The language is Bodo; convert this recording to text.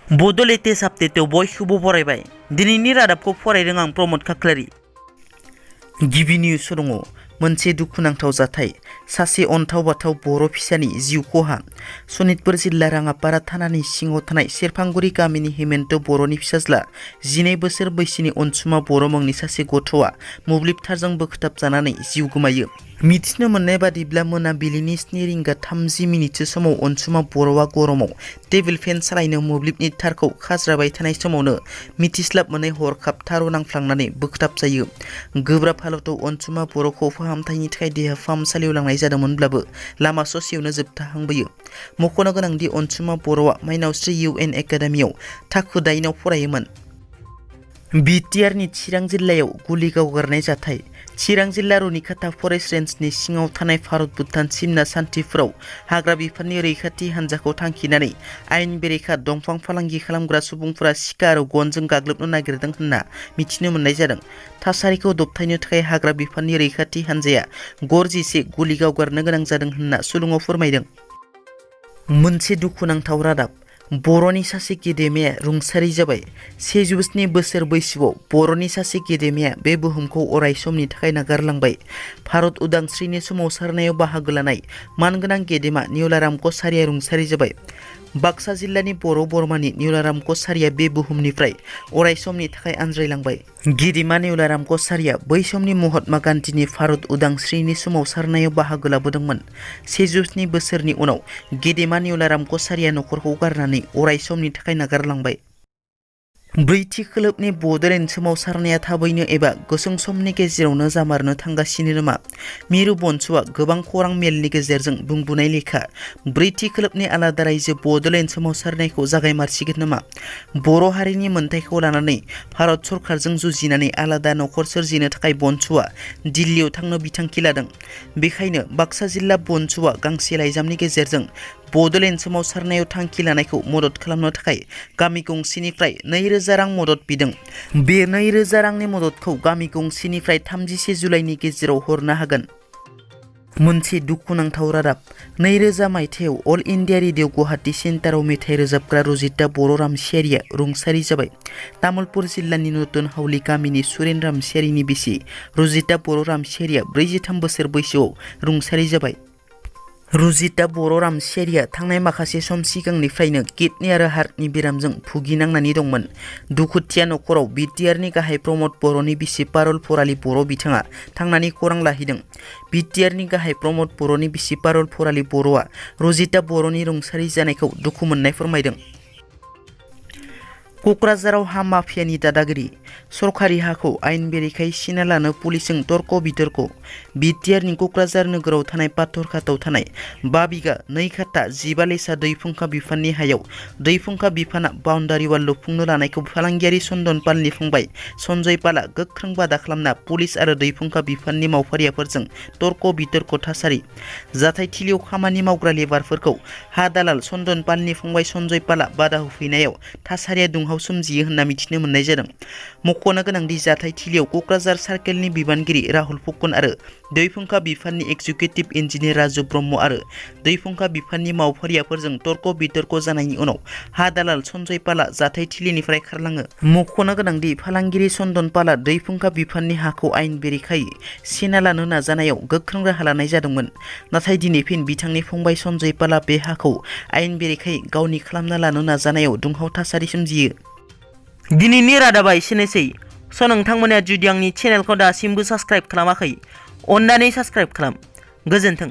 बड' लेटेस्ट आपडेटआव बयखौबो बरायबाय। दिनैनि रादाबखौ फरायदों आं प्रमद खाख्लारि। गिबि निउस दङ मोनसे दुखुनांथाव जाथाय। सासे अन्थाव बाथाव बर' फिसानि जिउ खहा। सनितपुर जिल्ला राङापारा थानानि सिङाव थानाय सेरफांगुरि गामिनि हेमन्त बर'नि फिसाज्ला 12 बोसोर बैसोनि अनसुमा बर' मुंनि सासे गथ'आ मोब्लिब थारजों बोखथाबजानानै जिउ गोमायो। मिथिनो मोननाय बादिब्ला मोनाबिलिनि 7:30 समाव अनसुमा बर'आ गरमाव टेबोल फेन सालायनो मोब्लिबनि थारखौ खाज्राबाय थानाय समावनो मिथिस्लाब मोनै हरखाब थाराव नांफ्लांनानै बोखथाबजायो। गोब्राब हालोदाव अनसुमा बर'खौ फाहामथायनि थाखाय देहा फाहामसालियाव लांनाय जादोंमोनब्लाबो लामा ससेयावनो जोबथाहांबोयो। मख'नो गोनांदि अनसुमा बर'आ माइनावस्रि UN एकाडेमियाव थाखो 8 आव फरायोमोन। बिटिआरनि चिरां जिल्लायाव गुलि गावगारनाय जाथाय। चिरां जिल्ला रुनिखाता फरेस्ट रेन्जनि सिङाव थानाय भारत भुटान सिमना सान्थिफोराव हाग्रा बिफाननि रैखाथि हान्जाखौ थांखिनानै आयेन बेरेखा दंफां फालांगि खालामग्रा सुबुंफोरा सिखा आरो गनजों गाग्लोबनो नागिरदों होनना मिथिनो मोननाय जादों। थासारिखौ दबथायनो थाखाय हाग्रा बिफाननि रैखाथि हान्जाया गरजिसे गुलि गावगारनो गोनां जादों होनना सुलुङाव फोरमायदों। मोनसे दुखुनांथाव रादाब। बर'नि सासे गेदेमाया रुंसारि जाबाय। 107 बोसोर बैसोआव बर'नि सासे गेदेमाया बे बुहुमखौ अराय समनि थाखाय नागारलांबाय। भारत उदांस्रिनि सोमावसारनायाव बाहागो लानाय मानगोनां गेदेमा निउलाराम कछारिया रुंसारि जाबाय। बाक्सा जिल्लानि बर' बर्मानि निउलाराम कछारिया बे बुहुमनिफ्राय अराय समनि थाखाय आनज्रायलांबाय। गेदेमा निउलाराम कछारिया बै समनि महात्मा गान्धीनि भारत उदांस्रिनि सोमावसारनायाव बाहागो लाबोदोंमोन। 107 बोसोरनि उनाव गेदेमा निउलाराम कछारिया नखरखौ गारनानै अराय समनि थाखाय नागारलांबाय। ब्रैथि खोलोबनि बड'लेण्ड सोमावसारनाया थाबैनो एबा गुसुं समनि गेजेरावनो जामारनो थांगासिनो नामा? मिरु बनसुआ गोबां खौरां मेलनि गेजेरजों बुंबोनाय लेखा ब्रैथि खोलोबनि आलादा रायजो बड'लेण्ड सोमावसारनायखौ जागायमारसिगोन नामा? बर' हारिनि मोनथायखौ लानानै भारत सरकारजों जुजिनानै आलादा नखर सोरजिनो थाखाय बनसुआ दिल्लीयाव थांनो बिथांखि लादों। बेखायनो बाक्सा जिल्ला बनसुआ गांसे लाइजामनि गेजेरजों बड'लेण्ड सोमावसारनायाव थांखि लानायखौ मदद खालामनो थाखाय गामि गंसेनिफ्राय 2000 रां मदद बिदों। बे 2000 रांनि मददखौ गामि गंसेनिफ्राय 31 जुलाइनि गेजेराव हरनो हागोन। मोनसे दुखुनांथाव रादाब। 2000 मायथाइयाव अल इन्डिया रेडिअ गुवाहाटी सेन्टाराव मेथाइ रोजाबग्रा रजिता बर' रामसियारिया रुंसारि जाबाय। तामुलपुर जिल्लानि नतुन हावली गामिनि सुरेन रामसियारिनि बिसि रजिता बर' रामसियारिया 43 बोसोर बैसोआव रुंसारि जाबाय। रजिता बर' रामसियारिया थांनाय माखासे सम सिगांनिफ्रायनो किडनि आरो हार्टनि बेरामजों भुगिनांनानै दंमोन। दुखुथिया नखराव बिटिआरनि गाहाय प्रमद बर'नि बिसि पारुल फरालि बर' बिथाङा थांनानै खौरां लाहैदों। बिटिआरनि गाहाय प्रमद बर'नि बिसि पारुल फरालि बर'आ रजिता बर'नि रुंसारि जानायखौ दुखु मोननाय फोरमायदों। क'क्राझाराव हा माफियानि दादागिरि। सरकारि हाखौ आयेन बेरेखायै सिना लानो पुलिसजों तर्क बितर्क। बिटिआरनि क'क्राझार नोगोराव थानाय पाथरघाटआव थानाय 5 बिघा 2 खाथा 15 लेसा दै फुंखा बिफाननि हायाव दै फुंखा बिफाना बाउण्डारि वाल लुफुंनो लानायखौ फालांगियारि चन्दन पालनि फंबाय सन्जय पालआ गोख्रों बादा खालामना पुलिस आरो दै फुंखा बिफाननि मावफारियाफोरजों तर्क बितर्क थासारि। जाथाय थिलियाव खामानि मावग्रा लेबारफोरखौ हा दालाल चन्दन पालनि फंबाय सन्जय पालआ बादा होफैनायाव थासारिया दुंहाव सोमजियो होनना मिथिनो मोननाय जादों। मख'नो गोनांदि जाथाय थिलियाव क'क्राझार सार्केलनि बिबानगिरि राहुल फुकन आरो दै फुंखा बिफाननि एक्जिकिउटिभ इन्जिनियार राजु ब्रह्म आरो दै फुंखा बिफाननि मावफारियाफोरजों तर्क बितर्क जानायनि उनाव हा दालाल सन्जय पालआ जाथाय थिलिनिफ्राय खारलाङो। मख'नो गोनांदि फालांगिरि चन्दन पालआ दै फुंखा बिफाननि हाखौ आयेन बेरेखायै सेना लानो नाजानायाव गोख्रों राहा लानाय जादोंमोन। नाथाय दिनै फिन बिथांनि फंबाय सन्जय पालआ बे हाखौ आयेन बेरेखायै गावनि खालामना लानो नाजानायाव दुंहाव थासारि सोमजियो। दिनैनि रादाबा एसेनोसै। नोंथांमोना जुदि आंनि चेनेलखौ दासिमबो साबस्क्राइब खालामाखै अन्नानै साबस्क्राइब खालाम। गोजोन्थों।